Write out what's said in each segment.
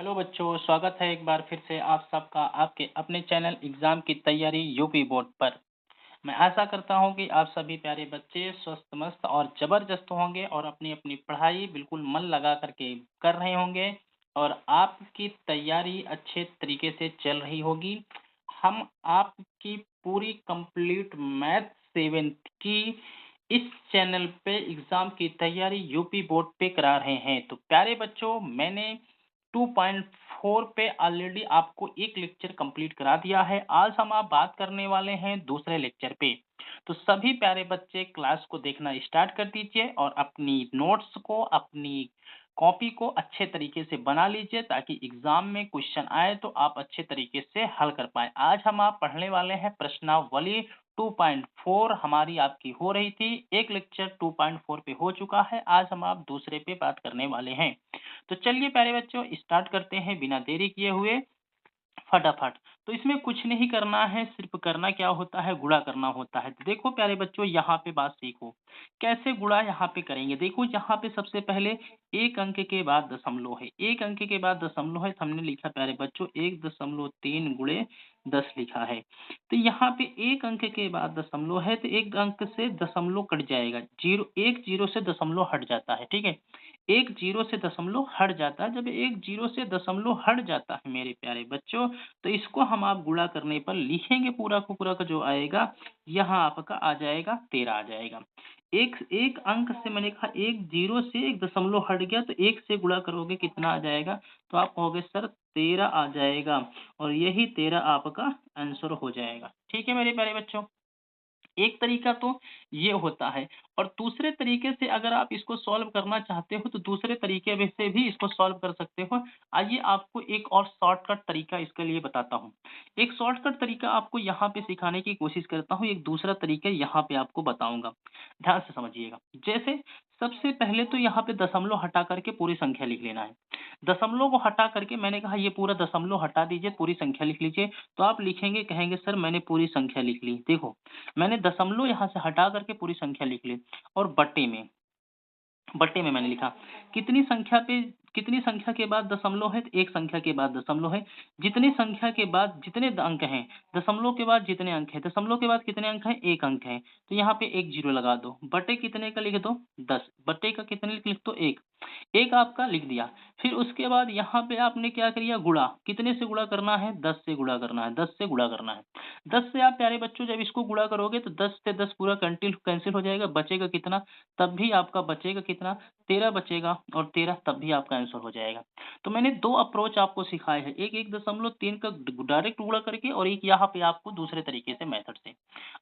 Hello बच्चों, स्वागत है एक बार फिर से आप सबका आपके अपने चैनल एग्जाम की तैयारी यूपी बोर्ड पर। मैं आशा करता हूं कि आप सभी प्यारे बच्चे स्वस्थ मस्त और जबरदस्त होंगे और अपनी अपनी पढ़ाई बिल्कुल मन लगा करके कर रहे होंगे और आपकी तैयारी अच्छे तरीके से चल रही होगी। हम आपकी पूरी कंप्लीट मैथ सेवेंथ की इस चैनल पे एग्जाम की तैयारी यूपी बोर्ड पे करा रहे हैं। तो प्यारे बच्चों, मैंने 2.4 पे ऑलरेडी आपको एक लेक्चर कंप्लीट करा दिया है। आज हम आप बात करने वाले हैं दूसरे लेक्चर पे। तो सभी प्यारे बच्चे क्लास को देखना स्टार्ट कर दीजिए और अपनी नोट्स को, अपनी कॉपी को अच्छे तरीके से बना लीजिए ताकि एग्जाम में क्वेश्चन आए तो आप अच्छे तरीके से हल कर पाए। आज हम आप पढ़ने वाले हैं प्रश्नावली 2.4 हमारी आपकी हो रही थी। एक लेक्चर 2.4 पे हो चुका है, आज हम आप दूसरे पे बात करने वाले हैं। तो चलिए प्यारे बच्चों स्टार्ट करते हैं बिना देरी किए हुए फटाफट। तो इसमें कुछ नहीं करना है, सिर्फ करना क्या होता है, गुणा करना होता है। तो देखो प्यारे बच्चों, यहाँ पे बात सीखो कैसे गुणा यहाँ पे करेंगे। देखो यहाँ पे सबसे पहले एक अंक के बाद दशमलव है, एक अंक के बाद दशमलव है, तो हमने लिखा प्यारे बच्चों 1.3 गुणे 10 लिखा है। तो यहाँ पे एक अंक के बाद दशमलव है तो एक अंक से दशमलव कट जाएगा, जीरो एक जीरो से दशमलव हट जाता है, ठीक है। एक जीरो से दशमलव हट जाता है। जब एक जीरो से दशमलव हट जाता है मेरे प्यारे बच्चों, तो इसको हम आप गुणा करने पर लिखेंगे पूरा का पूरा का जो आएगा, यहाँ आपका आ जाएगा 13 आ जाएगा। एक एक अंक से मैंने कहा एक जीरो से एक दशमलव हट गया तो एक से गुणा करोगे कितना आ जाएगा, तो आप कहोगे सर 13 आ जाएगा और यही 13 आपका आंसर हो जाएगा। ठीक है मेरे प्यारे बच्चों, एक तरीका तो ये होता है। और दूसरे तरीके से अगर आप इसको सॉल्व करना चाहते हो तो दूसरे तरीके में से भी इसको सॉल्व कर सकते हो। आइए आपको एक और शॉर्टकट तरीका इसके लिए बताता हूँ। एक शॉर्टकट तरीका आपको यहाँ पे सिखाने की कोशिश करता हूँ, एक दूसरा तरीका यहाँ पे आपको बताऊंगा। ध्यान से समझिएगा। जैसे सबसे पहले तो यहाँ पे दशमलव हटा करके पूरी संख्या लिख लेना है। दशमलव को हटा करके मैंने कहा ये पूरा दशमलव हटा दीजिए, पूरी संख्या लिख लीजिए। तो आप लिखेंगे, कहेंगे सर मैंने पूरी संख्या लिख ली। देखो मैंने दशमलव यहाँ से हटा करके पूरी संख्या लिख ली और बट्टे में मैंने लिखा कितनी संख्या पे, कितनी संख्या के बाद दशमलव है, तो एक संख्या के बाद दशमलव है। जितनी संख्या के बाद जितने अंक हैं, दशमलव के बाद जितने अंक हैं, दशमलव के बाद कितने अंक हैं, एक अंक है, तो यहाँ पे एक जीरो लगा दो। बटे कितने का लिख दो 10, बटे का कितने लिख दो एक, एक आपका लिख दिया। फिर उसके बाद यहाँ पे आपने क्या किया, गुणा, कितने से गुणा करना है, 10 से गुणा करना है, 10 से गुणा करना है। 10 से आप प्यारे बच्चों जब इसको गुणा करोगे तो 10 से 10 पूरा कैंसिल हो जाएगा, बचेगा कितना, तब भी आपका बचेगा कितना, 13 बचेगा और 13 तब भी आपका आंसर हो जाएगा। तो मैंने दो अप्रोच आपको सिखाए हैं, एक 1.3 का डायरेक्ट गुणा करके और एक यहाँ पे आपको दूसरे तरीके से मेथड से।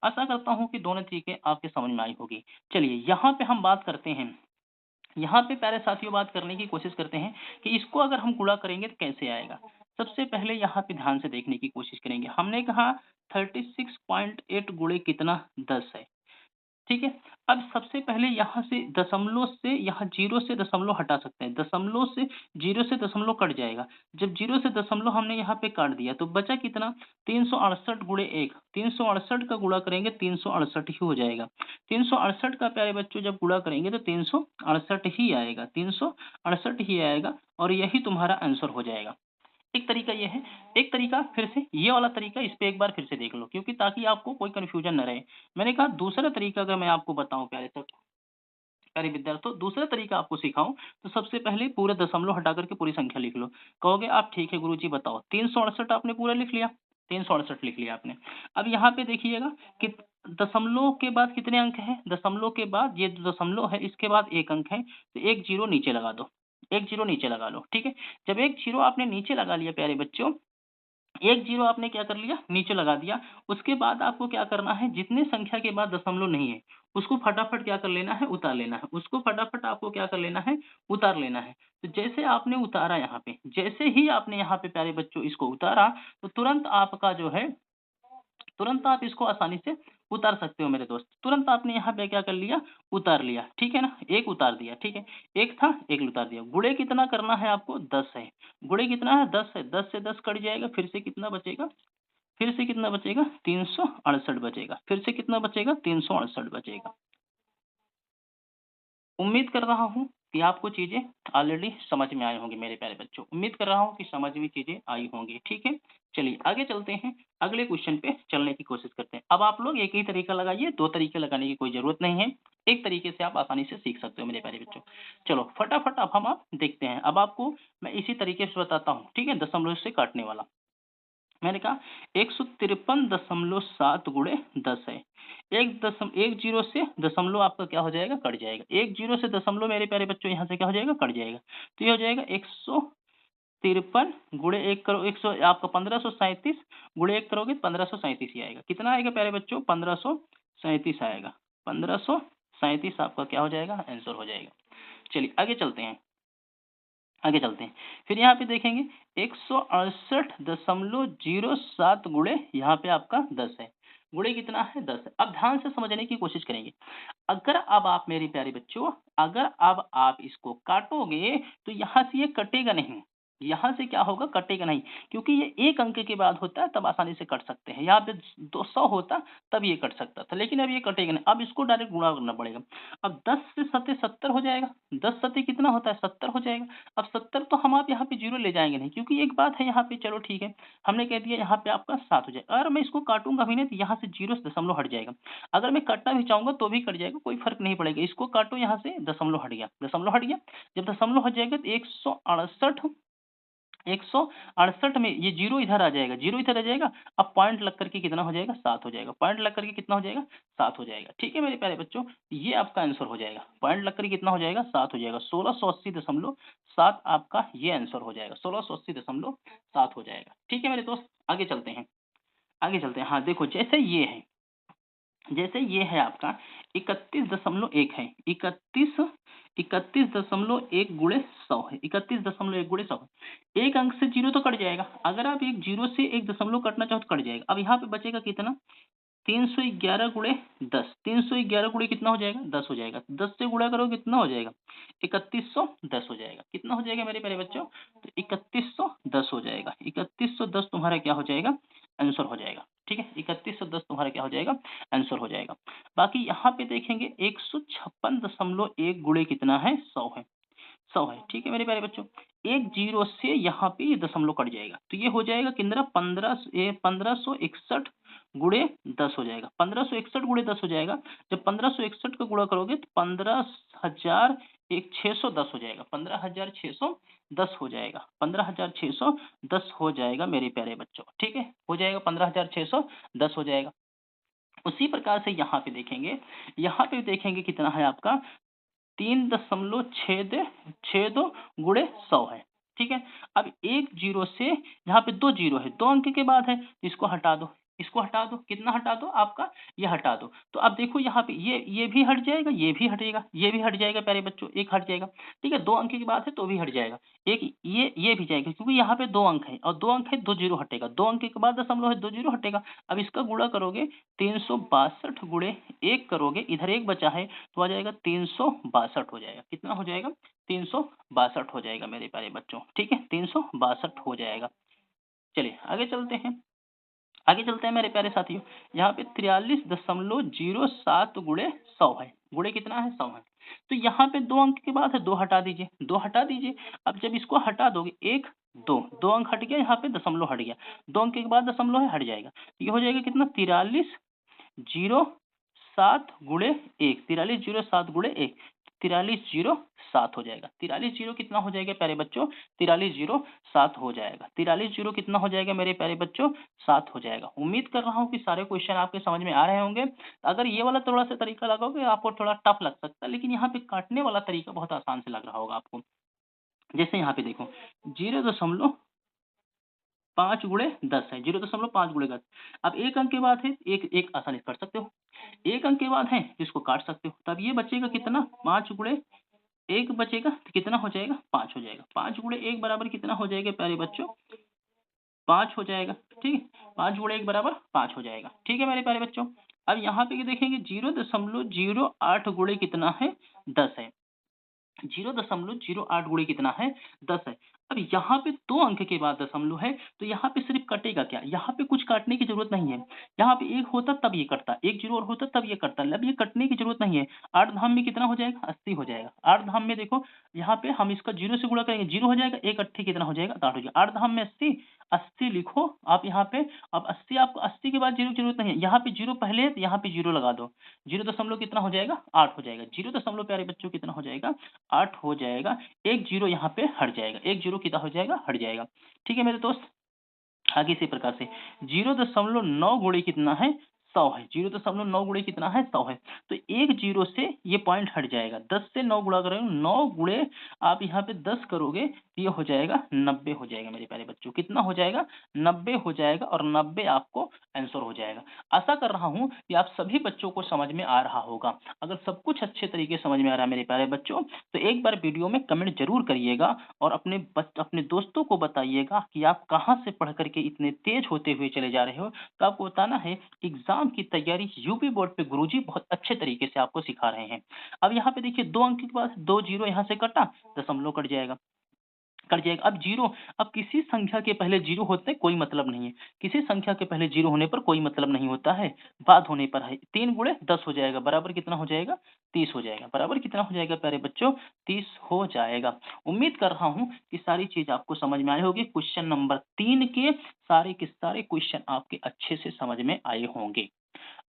आशा करता हूँ कि दोनों तरीके आपके समझ में आई होगी। चलिए यहाँ पे हम बात करते हैं, यहाँ पे प्यारे साथियों बात करने की कोशिश करते हैं कि इसको अगर हम गुणा करेंगे तो कैसे आएगा। सबसे पहले यहाँ पे ध्यान से देखने की कोशिश करेंगे। हमने कहा 36.8 गुणे कितना 10 है, ठीक है। अब सबसे पहले यहाँ से दशमलव से, यहाँ जीरो से दशमलव हटा सकते हैं, दशमलव से जीरो से दशमलव कट जाएगा। जब जीरो से दशमलव हमने यहाँ पे काट दिया तो बचा कितना, 368 गुणे एक, 368 का गुणा करेंगे 368 ही हो जाएगा। 368 का प्यारे बच्चों जब गुणा करेंगे तो 368 ही आएगा, 368 ही आएगा और यही तुम्हारा आंसर हो जाएगा। एक तरीका ये है। एक तरीका फिर से ये वाला तरीका, इस पे एक बार फिर से देख लो क्योंकि ताकि आपको कोई कंफ्यूजन न रहे। मैंने कहा दूसरा तरीका अगर मैं आपको बताऊं प्यारे विद्यार्थियों, दूसरा तरीका आपको सिखाऊं तो सबसे पहले पूरा दशमलव हटा करके पूरी संख्या लिख लो। कहोगे आप ठीक है गुरुजी बताओ, 368 आपने पूरा लिख लिया, 368 लिख लिया आपने। अब यहाँ पे देखिएगा कि दशमलव के बाद कितने अंक हैं, दशमलव के बाद ये जो दशमलव है इसके बाद एक अंक है, तो एक जीरो नीचे लगा दो, एक जीरो नीचे लगा लो, ठीक है। जब एक जीरो आपने नीचे लगा लिया प्यारे बच्चों, एक जीरो आपने क्या कर लिया, नीचे लगा दिया। उसके बाद आपको क्या करना है, जितने संख्या के बाद दशमलव नहीं है उसको फटाफट क्या कर लेना है, उतार लेना है। उसको फटाफट आपको क्या कर लेना है, उतार लेना है। तो जैसे आपने उतारा यहाँ पे, जैसे ही आपने यहाँ पे प्यारे बच्चों इसको उतारा तो तुरंत आपका जो है, तुरंत आप इसको आसानी से उतार सकते हो मेरे दोस्त। तुरंत आपने यहाँ पे क्या कर लिया, उतार लिया, ठीक है ना, एक उतार दिया, ठीक है। एक था, एक उतार दिया। गुणे कितना करना है आपको, 10 है। गुणे कितना है, 10 है। 10 से 10 कट जाएगा, फिर से कितना बचेगा, फिर से कितना बचेगा, 368 बचेगा। फिर से कितना बचेगा, 368 बचेगा। उम्मीद कर रहा हूँ कि आपको चीज़ें ऑलरेडी समझ में आई होंगी मेरे प्यारे बच्चों। उम्मीद कर रहा हूँ कि समझ में चीज़ें आई होंगी, ठीक है? चलिए आगे चलते हैं, अगले क्वेश्चन पे चलने की कोशिश करते हैं। अब आप लोग एक ही तरीका लगाइए, 2 तरीके लगाने की कोई ज़रूरत नहीं है। एक तरीके से आप आसानी से सीख सकते हो मेरे प्यारे बच्चों। चलो फटाफट अब हम आप देखते हैं। अब आपको मैं इसी तरीके से बताता हूँ, ठीक है? दशमलव से काटने वाला। मैंने कहा 153.7 गुणे 10 है। एक जीरो से दशमलव आपका क्या हो जाएगा? कट जाएगा। एक जीरो से दशमलव मेरे प्यारे बच्चों यहाँ से क्या हो जाएगा? कट जाएगा। तो ये हो जाएगा 153 गुणे 1 करो 100 आपका 1537 गुणे 1 करोगे 1537 ही आएगा। कितना आएगा प्यारे बच्चों? 1537 आएगा। 1537 आपका क्या हो जाएगा? आंसर हो जाएगा। चलिए आगे चलते हैं। फिर यहाँ पे देखेंगे 168.07 गुणे यहाँ पे आपका 10 है। गुणे कितना है? 10 है। अब ध्यान से समझने की कोशिश करेंगे। अगर अब आप मेरे प्यारे बच्चों, अगर अब आप इसको काटोगे तो यहाँ से ये कटेगा नहीं। यहाँ से क्या होगा? कटेगा नहीं, क्योंकि ये एक अंक के बाद होता है तब आसानी से कट सकते हैं। यहाँ पे 200 होता तब ये कट सकता था, लेकिन अब ये कटेगा नहीं। अब इसको डायरेक्ट गुणा करना पड़ेगा। अब 10 से सते 70 हो जाएगा। 10 सते कितना होता है? 70 हो जाएगा। अब 70 तो हम आप यहाँ पे जीरो ले जाएंगे नहीं, क्योंकि एक बात है यहाँ पे, चलो ठीक है, हमने कह दिया यहाँ पे आपका 7 हो जाएगा। अगर मैं इसको काटूंगा भी नहीं तो यहाँ से जीरो से दशमलव हट जाएगा। अगर मैं काटना भी चाहूंगा तो भी कट जाएगा, कोई फर्क नहीं पड़ेगा। इसको काटो, यहाँ से दशमलव हट गया, दशमलव हट गया। जब दशमलव हट जाएगा तो 168 में ये जीरो इधर आ जाएगा, जीरो इधर आ जाएगा। अब पॉइंट लग करके कितना हो जाएगा? 7 हो जाएगा। पॉइंट लग करके कितना हो जाएगा? 7 हो जाएगा। ठीक है मेरे प्यारे बच्चों, ये आपका आंसर हो जाएगा। पॉइंट लग करके कितना हो जाएगा? 7 हो जाएगा। 1680.7 आपका ये आंसर हो जाएगा। 1680.7 हो जाएगा। ठीक है मेरे दोस्त, आगे चलते हैं, आगे चलते हैं। हाँ देखो, जैसे ये है आपका 31.1 है। 31.1 गुणे 100 है। 31.1 गुणे 100 है। एक अंक से जीरो तो कट जाएगा। अगर आप एक जीरो से एक दशमलव कटना चाहो तो कट जाएगा। अब यहाँ पे बचेगा कितना? 311 गुणे 10। 311 गुणे कितना हो जाएगा? 10 हो जाएगा। 10 से गुणा करो कितना हो जाएगा? 3110 हो जाएगा। कितना हो जाएगा मेरे प्यारे बच्चों? तो 3110 हो जाएगा। 3110 तुम्हारा क्या हो जाएगा? आंसर हो जाएगा। ठीक है, 3110 तुम्हारा क्या हो जाएगा? आंसर हो जाएगा। बाकी यहाँ पे देखेंगे 156.1 गुणे कितना है? 100 है। 100 है। ठीक है मेरे प्यारे बच्चों, एक जीरो से यहाँ पे ये दशमलव कट जाएगा, तो ये हो जाएगा कितना? 1561 गुणे 10 हो जाएगा। 1561 गुणे 10 हो जाएगा। जब 1561 का गुणा करोगे तो 15,610 हो जाएगा। 15,610 हो जाएगा। 15,610 हो जाएगा मेरे प्यारे बच्चों। ठीक है, हो जाएगा 15,610 हो जाएगा। उसी प्रकार से यहाँ पे देखेंगे कितना है आपका? 3.6 गुणे 100 है। ठीक है, अब एक जीरो से यहाँ पे दो जीरो है, दो अंक के बाद है, इसको हटा दो, इसको हटा दो, कितना हटा दो आपका? ये हटा दो। तो अब देखो यहाँ पे ये भी हट जाएगा, ये भी हटेगा, ये भी हट जाएगा प्यारे बच्चों, एक हट जाएगा। ठीक है, दो अंक की बात है तो भी हट जाएगा। एक ये भी जाएगा, क्योंकि यहाँ पे दो अंक है और दो अंक है, दो जीरो हटेगा। दो अंक के बाद दशमलव है, दो जीरो हटेगा। अब इसका गुणा करोगे 362 गुणे एक करोगे, इधर एक बचा है तो आ जाएगा 362 हो जाएगा। कितना हो जाएगा? 362 हो जाएगा मेरे प्यारे बच्चों। ठीक है, 362 हो जाएगा। चलिए आगे चलते हैं मेरे प्यारे साथियों। यहाँ पे 43.07 गुणे 100 है। गुणे कितना है? 100 है। तो यहाँ पे दो अंक के बाद है, दो हटा दीजिए, दो हटा दीजिए। अब जब इसको हटा दोगे, एक दो, दो अंक हट गया, यहाँ पे दशमलव हट गया, दो अंक के बाद दशमलव है, हट जाएगा। तो ये हो जाएगा कितना? 4307 गुणे 1, 4307 हो जाएगा। 43 कितना हो जाएगा प्यारे बच्चों? 4307 हो जाएगा। 43 कितना हो जाएगा मेरे प्यारे बच्चों? 7 हो जाएगा। उम्मीद कर रहा हूँ कि सारे क्वेश्चन आपके समझ में आ रहे होंगे। अगर ये वाला थोड़ा सा तरीका लगाओगे आपको थोड़ा टफ लग सकता है, लेकिन यहाँ पे काटने वाला तरीका बहुत आसान से लग रहा होगा आपको। जैसे यहाँ पे देखो 0.5 गुणे 10 है। 0.5 गुणे 10। अब एक अंक के बाद है, एक एक आसानी से कर सकते हो। एक अंक के बाद है, इसको काट सकते हो। तब ये बचेगा कितना? 5 गुणे एक बचेगा तो कितना हो जाएगा? 5 हो जाएगा। 5 गुणे एक बराबर कितना हो जाएगा प्यारे बच्चों? 5 हो जाएगा। ठीक है, 5 गुणे एक बराबर 5 हो जाएगा। ठीक है मेरे प्यारे बच्चों, अब यहाँ पे देखेंगे 0.08 गुणे कितना है? 10 है। 0.08 गुणे कितना है? 10 है। अब यहाँ पे 2 अंक के बाद दशमलव है, तो यहाँ पे सिर्फ़ कटेगा क्या? यहाँ पे कुछ काटने की ज़रूरत नहीं है। यहाँ पे 1 होता तब ये कटता, 1 ज़ीरो और होता तब ये कटता, अब ये कटने की ज़रूरत नहीं है। 8 धाम में कितना हो जाएगा? 80 हो जाएगा। 8 धाम में देखो, यहाँ पे हम इसका 0 से गुणा करेंगे, 0 हो जाएगा, 1 अट्ठी कितना हो जाएगा? तो 8 हो जाएगा। 8 धाम में 80, 80 लिखो आप यहाँ पे। अब 80 आपको 80 के बाद 0 की ज़रूरत नहीं है। यहाँ पे 0 पहले है, तो यहाँ पे 0 लगा दो। 0 दशमलव कितना हो जाएगा? 8 हो जाएगा। 0 दशमलव प्यारे बच्चों कितना हो जाएगा? 8 हो जाएगा। 1 ज़ीरो यहाँ पे हट जाएगा, 1 ज़ीरो कितना हो जाएगा? हट जाएगा। ठीक है मेरे दोस्त? आगे इसी प्रकार से 0.9 गुणे कितना है? 100 है। 0.9 गुणे कितना है? 100 है। तो 1 ज़ीरो से ये पॉइंट हट जाएगा। 10 से 9 गुणा करोगे, 9 गुणे आप यहाँ पे 10 करोगे, तो ये हो जाएगा 90 हो जाएगा मेरे प्यारे बच्चों। कितना हो जाएगा? 90 हो जाएगा और 90 आपको आंसर हो जाएगा। आशा कर रहा हूँ कि आप सभी बच्चों को समझ में आ रहा होगा। अगर सब कुछ अच्छे तरीके से समझ में आ रहा है मेरे प्यारे बच्चों, तो एक बार वीडियो में कमेंट ज़रूर करिएगा और अपने दोस्तों को बताइएगा कि आप कहाँ से पढ़ कर के इतने तेज होते हुए चले जा रहे हो। तो आपको बताना है, एग्ज़ाम की तैयारी यूपी बोर्ड पे गुरुजी बहुत अच्छे तरीके से आपको सिखा रहे हैं। अब यहाँ पे देखिए 2 अंक के पास 2 ज़ीरो यहाँ से कटा, दशमलव कट जाएगा। कट जाएगा। अब ज़ीरो, अब किसी संख्या के पहले ज़ीरो होते हैं कोई मतलब नहीं है। किसी संख्या के पहले ज़ीरो होने पर कोई मतलब नहीं होता है, बाद होने पर है। 3 गुणे 10 हो जाएगा, बराबर कितना हो जाएगा? 30 हो जाएगा। बराबर कितना हो जाएगा प्यारे बच्चों? 30 हो जाएगा। उम्मीद कर रहा हूँ कि सारी चीज़ आपको समझ में आई होगी। क्वेश्चन नंबर 3 के सारे क्वेश्चन आपके अच्छे से समझ में आए होंगे।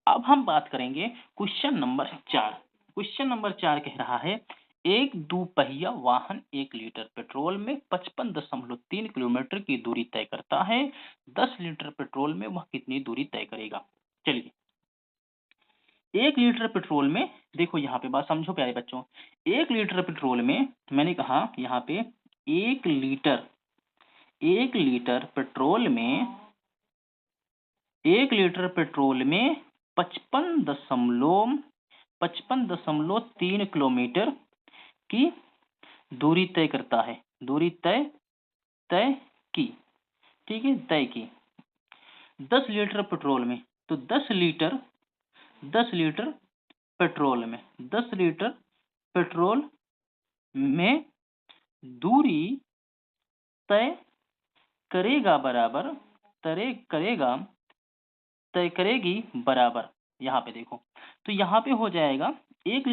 अब हम बात करेंगे क्वेश्चन नंबर 4। क्वेश्चन नंबर 4 कह रहा है, एक दुपहिया वाहन 1 लीटर पेट्रोल में 55.3 किलोमीटर की दूरी तय करता है। 10 लीटर पेट्रोल में वह कितनी दूरी तय करेगा? चलिए, 1 लीटर पेट्रोल में, देखो यहाँ पे बात समझो प्यारे बच्चों। 1 लीटर पेट्रोल में, मैंने कहा यहाँ पे 1 लीटर 1 लीटर पेट्रोल में 1 लीटर पेट्रोल में 55.3 किलोमीटर की दूरी तय करता है। दूरी तय तय की, ठीक है, तय की। 10 लीटर पेट्रोल में, तो 10 लीटर पेट्रोल में 10 लीटर पेट्रोल में दूरी तय करेगा बराबर, तय करेगी बराबर। यहाँ पे देखो, तो यहाँ पे हो जाएगा 1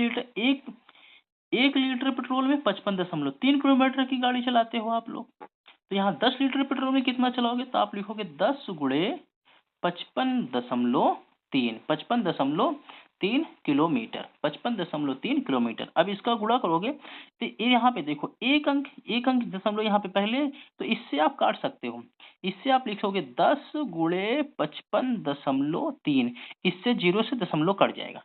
लीटर पेट्रोल में 55.3 किलोमीटर की गाड़ी चलाते हो आप लोग। तो यहाँ 10 लीटर पेट्रोल में कितना चलाओगे? तो आप लिखोगे 10 गुणे 55.3, 55.3 किलोमीटर, 55.3 किलोमीटर। अब इसका गुणा करोगे, तो ये यहाँ पे देखो, एक अंक दशमलव यहाँ पे पहले, तो इससे आप काट सकते हो। इससे आप लिखोगे 10 गुणे 55.3, इससे 0 से दशमलव कट जाएगा।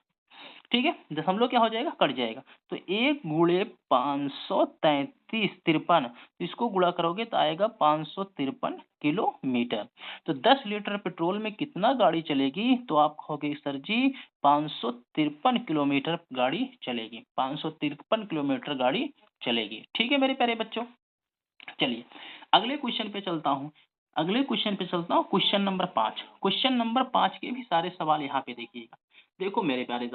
ठीक है, दशमलव क्या हो जाएगा? कट जाएगा। तो 1 गुणे 533 इसको गुणा करोगे तो आएगा 553 किलोमीटर। तो 10 लीटर पेट्रोल में कितना गाड़ी चलेगी? तो आप कहोगे सर जी 553 किलोमीटर गाड़ी चलेगी, 553 किलोमीटर गाड़ी चलेगी। ठीक है मेरे प्यारे बच्चों, चलिए अगले क्वेश्चन पे चलता हूँ। Question number 5। क्वेश्चन नंबर 5 के भी सारे सवाल यहाँ पे देखिएगा। देखो मेरे प्यारे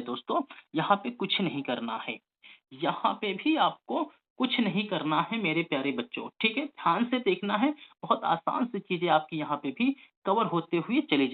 दोस्तों, यहाँ पे कुछ नहीं करना है। यहाँ पे भी आपको कुछ नहीं करना है मेरे प्यारे बच्चों, ठीक है? ध्यान से देखना है, बहुत आसान सी चीजें आपकी यहाँ पे भी कवर होते हुए चली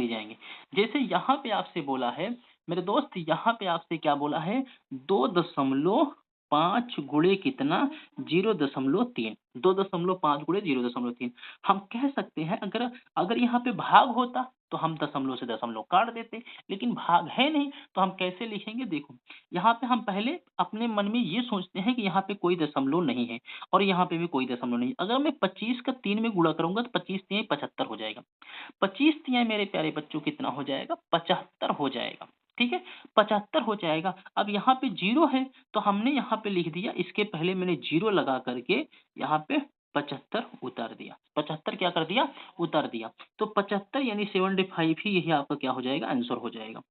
जाएंगी। जैसे यहाँ पे आपसे बोला है मेरे दोस्त, यहाँ पे आपसे क्या बोला है? 2.5 गुणे कितना? 0.3। 2.5 गुणे 0.3। हम कह सकते हैं, अगर अगर यहाँ पे भाग होता तो हम दशमलव से दशमलव काट देते, लेकिन भाग है नहीं, तो हम कैसे लिखेंगे? देखो, यहाँ पे हम पहले अपने मन में ये सोचते हैं कि यहाँ पे कोई दशमलव नहीं है और यहाँ पे भी कोई दशमलव नहीं है। अगर मैं 25 का 3 में गुणा करूंगा तो 25 तियां 75 हो जाएगा। 25 तियां मेरे प्यारे बच्चों कितना हो जाएगा? 75 हो जाएगा। ठीक है, 75 हो जाएगा। अब यहाँ पे 0 है, तो हमने यहाँ पे लिख दिया, इसके पहले मैंने 0 लगा करके यहाँ पे 75 उतार दिया। 75 क्या कर दिया? उतार दिया। तो 75 यानी 75 ही, यही आपका क्या हो जाएगा? आंसर हो जाएगा।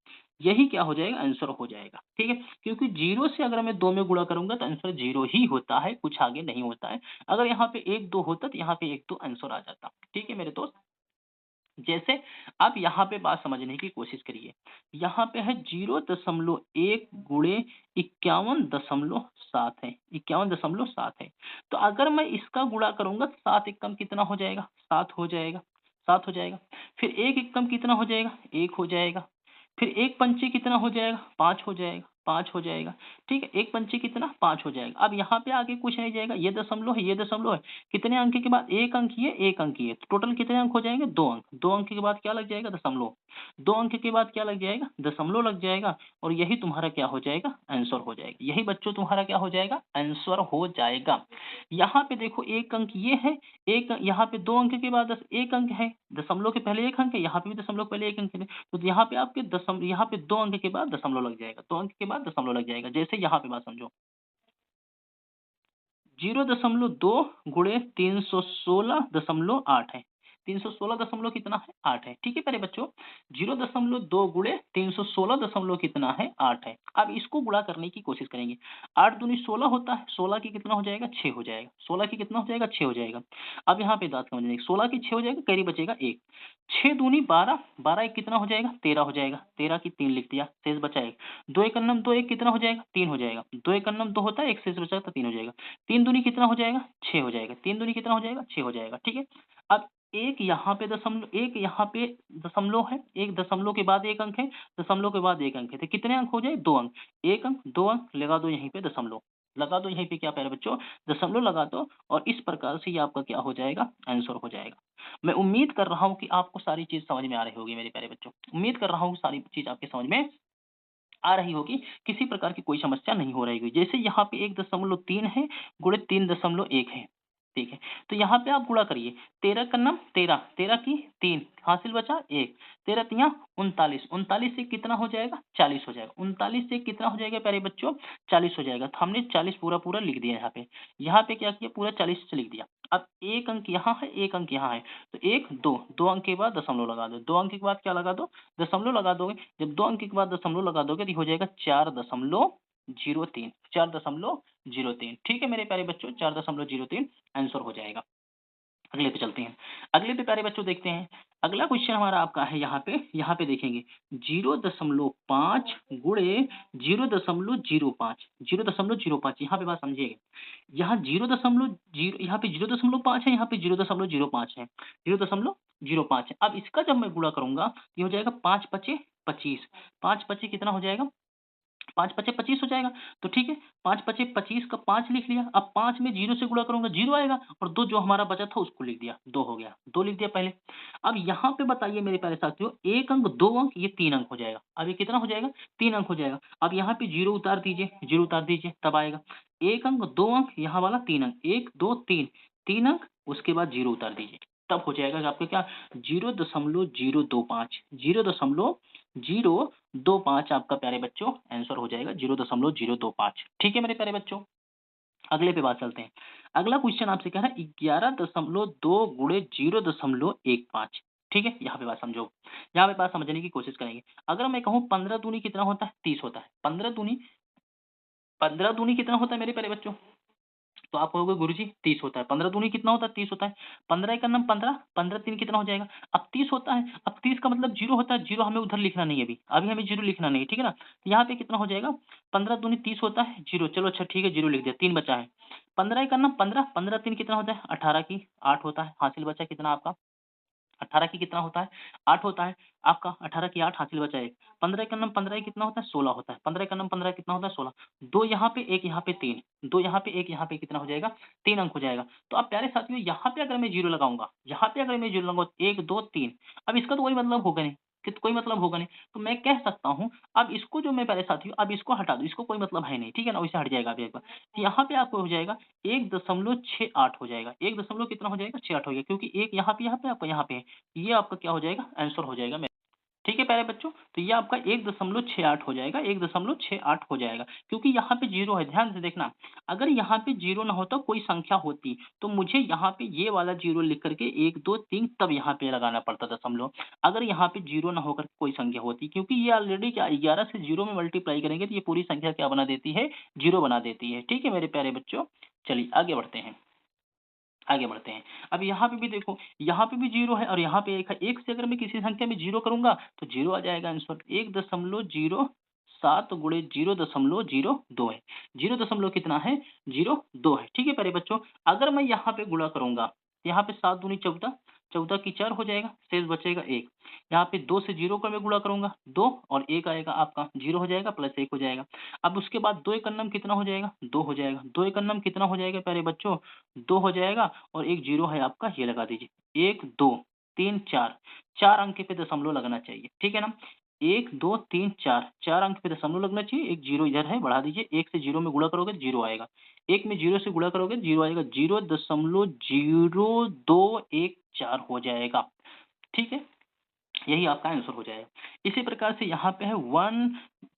यही क्या हो जाएगा? आंसर हो जाएगा। ठीक है, क्योंकि 0 से अगर मैं 2 में गुणा करूंगा तो आंसर 0 ही होता है, कुछ आगे नहीं होता है। अगर यहाँ पे 1 2 होता तो यहाँ पे 1 2 आंसर आ जाता। ठीक है मेरे दोस्त, जैसे आप यहाँ पे बात समझने की कोशिश करिए। यहाँ पे है 0.1 गुणे 51.7 है, 51.7 है। तो अगर मैं इसका गुणा करूँगा 7 एकम कितना हो जाएगा? 7 हो जाएगा, 7 हो जाएगा। फिर 1 एकम कितना हो जाएगा? 1 हो जाएगा। फिर 1 पंचे कितना हो जाएगा? 5 हो जाएगा, 5 हो जाएगा। ठीक है, 1 पंचे कितना? 5 हो जाएगा। अब यहाँ पे आगे कुछ नहीं जाएगा, ये दशमलव है, ये दशमलव है। कितने अंक के बाद? 1 अंक ये, 1 अंक ये। टोटल कितने अंक हो जाएंगे? 2 अंक। 2 अंक के बाद क्या लग जाएगा? दशमलव। 2 अंक के बाद क्या लग जाएगा? दशमलव लग जाएगा और यही तुम्हारा क्या हो जाएगा? आंसर हो जाएगा। यही बच्चों तुम्हारा क्या हो जाएगा? आंसर हो जाएगा। यहाँ पे देखो 1 अंक ये है, 1 यहाँ पे 2 अंक के बाद 1 अंक है, दशमलव के पहले 1 अंक है, यहाँ पे भी दशमलव के पहले 1 अंक है। तो यहाँ पे आपके यहाँ पे 2 अंक के बाद दशमलव लग जाएगा, 2 अंक के बाद दशमलव लग जाएगा। जैसे यहाँ पे बात समझो, 0.2 गुणे 316.8 है। 316 दशमलव कितना है? 8 है। ठीक है प्यारे बच्चों, 0.2 गुणे 316 दशमलव कितना है? 8 है। अब इसको गुणा करने की कोशिश करेंगे। 8 दूनी 16 होता है, 16 की कितना हो जाएगा? 6 हो जाएगा। 16 की कितना हो जाएगा? 6 हो जाएगा। अब यहाँ पे बात समझने की, 16 की 6 हो जाएगा, कैरी बचेगा 1। 6 दूनी 12, 12 एक कितना हो जाएगा? 13 हो जाएगा। 13 की 3 लिख दिया, शेष बचा 1। 2 एक अन्नम 2 एक कितना हो जाएगा? 3 हो जाएगा। 2 एक अन्नम 2 होता है, एक शेष बचा तो 3 हो जाएगा। 3 दूनी कितना हो जाएगा? 6 हो जाएगा। 3 दूनी कितना हो जाएगा? 6 हो जाएगा। ठीक है। अब एक यहाँ पे दशमलव, एक यहाँ पे दशमलव है, एक दशमलव के बाद 1 अंक है, दशमलव के बाद 1 अंक है, तो कितने अंक हो जाए? 2 अंक। 1 अंक, 2 अंक, लगा दो यहीं पे दशमलव, लगा दो यहीं पे क्या प्यारे बच्चों? दशमलव लगा दो और इस प्रकार से ये आपका क्या हो जाएगा? आंसर हो जाएगा। मैं उम्मीद कर रहा हूँ कि आपको सारी चीज़ समझ में आ रही होगी मेरे प्यारे बच्चों। उम्मीद कर रहा हूँ सारी चीज़ आपके समझ में आ रही होगी, किसी प्रकार की कोई समस्या नहीं हो रही होगी। जैसे यहाँ पे 1.3 है, गुणे 3.1 है, ठीक है। तो यहाँ पे आप गुणा करिए, 13 का नाम 13, 13 की 3, हासिल बचा 1, 13 तिया 39, 39 से कितना हो जाएगा? 40 हो जाएगा। 39 से कितना हो जाएगा प्यारे बच्चों? 40 हो जाएगा। तो हमने 40 पूरा पूरा लिख दिया यहाँ पे। यहाँ पे क्या किया? पूरा 40 से लिख दिया। अब 1 अंक यहाँ है, 1 अंक यहाँ है, तो 1, 2, 2 अंक के बाद दशमलव लगा दो, 2 अंक के बाद क्या लगा दो? दशमलव लगा दोगे। जब 2 अंक के बाद दशमलव लगा दोगे तो ये हो जाएगा 4.03, 4.03। ठीक है मेरे प्यारे बच्चों, 4.03 आंसर हो जाएगा। अगले पे चलते हैं। अगले पे प्यारे बच्चों देखते हैं। अगला क्वेश्चन हमारा आपका है यहाँ पे देखेंगे 0.5 गुणे 0.05, 0.05। यहाँ पे बात समझिएगा। यहाँ 0.0, यहाँ पे 0.5 है, यहाँ पे 0.05 है, 0.05 है। अब इसका जब मैं गुणा करूंगा, ये हो जाएगा 5 पचे 25, 5 पचे कितना हो जाएगा? 5 पचे 25 हो जाएगा। तो ठीक है, 5 पचे 25 का 5 लिख लिया। अब 5 में 0 से गुणा करूंगा, 0 आएगा और 2 जो हमारा बचा था उसको लिख दिया, 2 हो गया, 2 लिख दिया पहले। अब यहाँ पे बताइए मेरे प्यारे साथियों, 1 अंक, 2 अंक, ये 3 अंक हो जाएगा। अब ये कितना हो जाएगा? 3 अंक हो जाएगा। अब यहाँ पे 0 उतार दीजिए, 0 उतार दीजिए, तब आएगा 1 अंक, 2 अंक, यहाँ वाला 3 अंक, 1, 2, 3, 3 अंक, उसके बाद 0 उतार दीजिए, तब हो जाएगा आपका क्या? 0.025, 0.025 आपका प्यारे बच्चों आंसर हो जाएगा, 0.025। ठीक है मेरे प्यारे बच्चों, अगले पे बात चलते हैं। अगला क्वेश्चन आपसे कह रहा है 11.2 गुणे 0.15। ठीक है, यहाँ पे बात समझो, यहाँ पे बात समझने की कोशिश करेंगे। अगर मैं कहूँ 15 दूनी कितना होता है? 30 होता है। 15 दूनी कितना होता है मेरे प्यारे बच्चों? तो आप कहोगे गुरुजी 30 होता है। 15 दूनी कितना होता है? 30 होता है। 15 एक नाम 15, 15 3 कितना हो जाएगा? अब 30 होता है। अब 30 का मतलब 0 होता है, 0 हमें उधर लिखना नहीं है अभी, अभी हमें 0 लिखना नहीं है, ठीक है ना? तो यहाँ पे कितना हो जाएगा? 15 दूनी 30 होता है, 0, चलो अच्छा ठीक है 0 लिख दिया, 3 बचा है। 15 एक नाम 15, 15 3 कितना होता है? 18 की 8 होता है, हासिल बचा कितना आपका? 18 की कितना होता है? 8 होता है आपका, 18 की 8, हासिल बचा 1। 15 का नाम 15 कितना होता है? 16 होता है। 15 का नाम 15 कितना होता है? 16। 2 यहाँ पे, 1 यहाँ पे, 3, 2 यहाँ पे, 1 यहाँ पे, कितना हो जाएगा? 3 अंक हो जाएगा। तो अब प्यारे साथियों यहाँ पे अगर मैं 0 लगाऊंगा, यहाँ पे अगर मैं 0 लगाऊंगा, 1, 2, 3, अब इसका तो कोई मतलब होगा नहीं, कोई मतलब होगा नहीं। तो मैं कह सकता हूँ, अब इसको जो मैं प्यारे साथियों, अब इसको हटा दो, इसको कोई मतलब है नहीं, ठीक है ना? वैसे हट जाएगा अभी एक बार। तो यहाँ पे आपको हो जाएगा 1.68 हो जाएगा। 1 दशमलव कितना हो जाएगा? 68 हो गया, क्योंकि एक यहाँ पे आपका यहाँ पे है। ये आपका क्या हो जाएगा? आंसर हो जाएगा मेरा। ठीक है प्यारे बच्चों, तो ये आपका 1.68 हो जाएगा, 1.68 हो जाएगा, क्योंकि यहाँ पे 0 है। ध्यान से देखना, अगर यहाँ पे 0 ना होता, कोई संख्या होती, तो मुझे यहाँ पे ये वाला 0 लिख करके 1, 2, 3 तब यहाँ पे लगाना पड़ता दशमलव। अगर यहाँ पे 0 ना होकर कोई संख्या होती, क्योंकि ये ऑलरेडी क्या 11 से 0 में मल्टीप्लाई करेंगे तो ये पूरी संख्या क्या बना देती है? 0 बना देती है। ठीक है मेरे प्यारे बच्चों, चलिए आगे बढ़ते हैं। आगे बढ़ते हैं। अब यहाँ पे भी देखो, यहाँ पे भी 0 है और यहाँ पे 1 है। 1 से अगर मैं किसी संख्या में 0 करूँगा तो 0 आ जाएगा आंसर। 1.07 गुणे 0.02 है। 0 दशमलव कितना है? 0.2 है। ठीक है प्यारे बच्चों, अगर मैं यहाँ पे गुणा करूँगा, यहाँ पे 7 दूनी 14, 14 की 4 हो जाएगा, शेष बचेगा 1। यहाँ पे 2 से 0 का मैं गुणा करूँगा, 2 और 1 आएगा आपका, 0 हो जाएगा प्लस 1 हो जाएगा। अब उसके बाद 2 एकम नाम कितना हो जाएगा? 2 हो जाएगा। 2 एकम नाम कितना हो जाएगा प्यारे बच्चों? 2 हो जाएगा और एक 0 है आपका, ये लगा दीजिए। 1, 2, 3, 4, 4 अंक पे दशमलव लगना चाहिए, ठीक है ना? 1, 2, 3, 4, 4 अंक पे दशमलव लगना चाहिए, एक 0 इधर है, बढ़ा दीजिए। 1 से 0 में गुणा करोगे तो 0 आएगा। 1 में 0 से गुणा करोगे तो 0 आएगा, 0.0214 हो जाएगा, ठीक है? यही आपका आंसर हो जाएगा। इसी प्रकार से यहाँ पे है 1,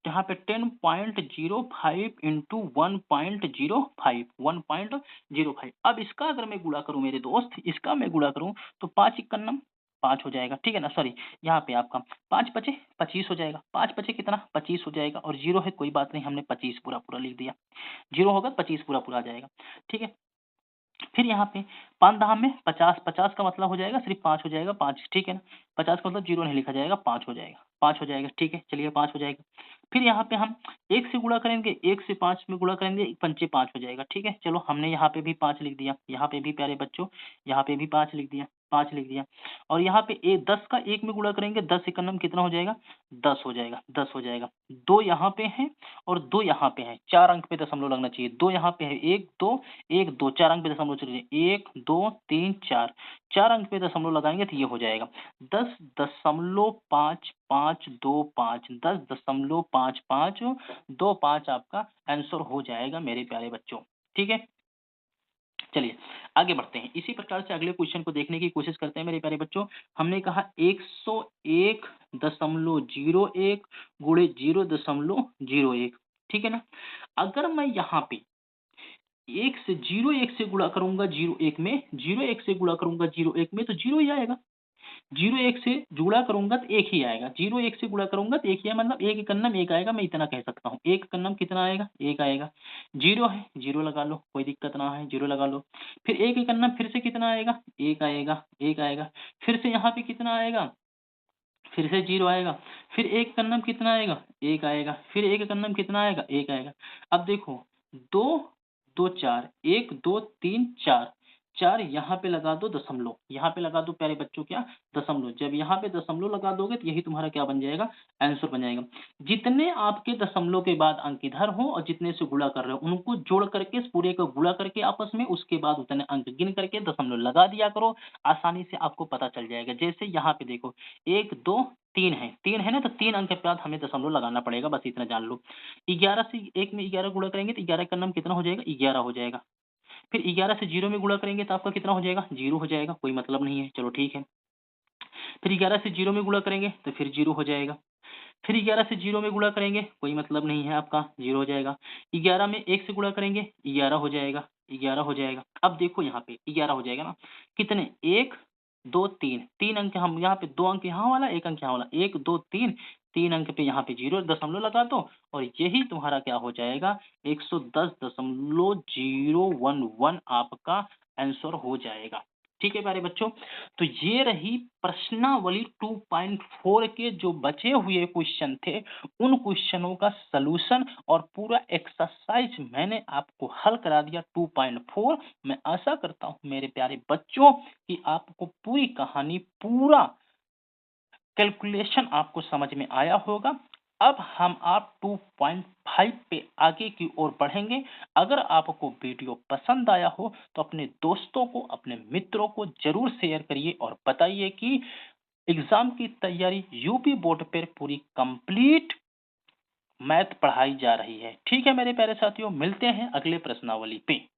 यहाँ पे 10.05 इंटू 1.05, 1.05। अब इसका अगर मैं गुणा करूँ मेरे दोस्त, इसका मैं गुणा करूँ तो 5 इक्कन्नम 5 हो जाएगा, ठीक है ना? सॉरी, यहाँ पे आपका 5 पचे 25 हो जाएगा। 5 पचे कितना? 25 हो जाएगा और 0 है, कोई बात नहीं, हमने 25 पूरा-पूरा लिख दिया। 0 होगा 25 पूरा-पूरा आ जाएगा, ठीक है? फिर यहाँ पे 5 दाम में 50, 50 का मतलब हो जाएगा सिर्फ 5 हो जाएगा, 5, ठीक है ना? 50 का मतलब 0 नहीं लिखा जाएगा, 5 हो जाएगा, 5 हो जाएगा, ठीक है, चलिए 5 हो जाएगा। फिर यहाँ पे हम 1 से गुणा करेंगे, 1 से 5 में गुणा करेंगे, 1 पंचे 5 हो जाएगा, ठीक है? चलो हमने यहाँ पे भी 5 लिख दिया, यहाँ पे भी प्यारे बच्चों, यहाँ पे भी 5 लिख दिया, 5 लिख दिया। और यहाँ पे 10 का 1 में गुणा करेंगे, 10 एकम कितना हो जाएगा? 10 हो जाएगा, 10 हो जाएगा। 2 यहाँ पे है और 2 यहाँ पे है, 4 अंक पे दशमलव लगना चाहिए। 2 यहाँ पे है, 1, 2, 1, 2, 4 अंक पे दशमलव चलिए, 1, 2, 3, 4, 4 अंक पे दशमलव लगाएंगे तो ये हो जाएगा 10.5525, 10.5525 आपका आंसर हो जाएगा मेरे प्यारे बच्चों, ठीक है? चलिए आगे बढ़ते हैं। इसी प्रकार से अगले क्वेश्चन को देखने की कोशिश करते हैं मेरे प्यारे बच्चों। हमने कहा 101.01 गुणे 0.01, ठीक है ना? अगर मैं यहाँ पे 1 से 01 से गुणा करूँगा 01 में, 01 से गुणा करूँगा 01 में तो 0 ही आएगा। 01 से गुणा करूँगा तो 1 ही आएगा। 01 से गुणा करूँगा तो 1 ही है, मतलब 1 एकन्नम 1 आएगा, मैं इतना कह सकता हूँ। 1 एकन्नम कितना आएगा? 1 आएगा। 0 है, 0 लगा लो, कोई दिक्कत ना है, 0 लगा लो। फिर 1 एकन्नम फिर से कितना आएगा? 1 आएगा, 1 आएगा। फिर से यहाँ पे कितना आएगा? फिर से 0 आएगा। फिर 1 एकन्नम कितना आएगा? 1 आएगा। फिर 1 एकन्नम कितना आएगा? 1 आएगा। अब देखो 2, 2, 4, 1, 2, 3, 4, 4 यहाँ पे लगा दो दशमलव, यहाँ पे लगा दो प्यारे बच्चों क्या? दशमलव। जब यहाँ पे दशमलव लगा दोगे तो यही तुम्हारा क्या बन जाएगा? आंसर बन जाएगा। जितने आपके दशमलव के बाद अंक इधर हो और जितने से गुणा कर रहे हो उनको जोड़ करके इस पूरे को गुणा करके आपस में, उसके बाद उतने अंक गिन करके दशमलव लगा दिया करो, आसानी से आपको पता चल जाएगा। जैसे यहाँ पे देखो 1, 2, 3 है, 3 है ना, तो 3 अंक के बाद हमें दशमलव लगाना पड़ेगा, बस इतना जान लो। 11 से 1 में 11 गुणा करेंगे तो 11 का नाम कितना हो जाएगा? 11 हो जाएगा। फिर 11 से 0 में गुणा करेंगे तो आपका कितना हो जाएगा? 0 हो जाएगा, कोई मतलब नहीं है, चलो ठीक है। फिर 11 से 0 में गुणा करेंगे तो फिर 0 हो जाएगा। फिर 11 से 0 में गुणा करेंगे, कोई मतलब नहीं है आपका, 0 हो जाएगा। 11 में 1 से गुणा करेंगे, 11 हो जाएगा, 11 हो जाएगा। अब देखो यहाँ पे 11 हो जाएगा ना, कितने? 1, 2, 3, 3 अंक, हम यहाँ पे 2 अंक यहाँ वाला, 1 अंक यहाँ वाला, 1, 2, 3, 3 अंक पे यहाँ पे 0 दशमलव लगा दो और यही तुम्हारा क्या हो जाएगा? 110.011 आपका आंसर हो जाएगा। ठीक है प्यारे बच्चों, तो ये रही प्रश्नावली 2.4 के जो बचे हुए क्वेश्चन थे, उन क्वेश्चनों का सलूशन और पूरा एक्सरसाइज मैंने आपको हल करा दिया 2.4। मैं आशा करता हूँ मेरे प्यारे बच्चों कि आपको पूरी कहानी, पूरा कैलकुलेशन आपको समझ में आया होगा। अब हम आप 2.5 पे आगे की ओर बढ़ेंगे। अगर आपको वीडियो पसंद आया हो तो अपने दोस्तों को, अपने मित्रों को जरूर शेयर करिए और बताइए कि एग्जाम की तैयारी यूपी बोर्ड पर पूरी कंप्लीट मैथ पढ़ाई जा रही है। ठीक है मेरे प्यारे साथियों, मिलते हैं अगले प्रश्नावली पे।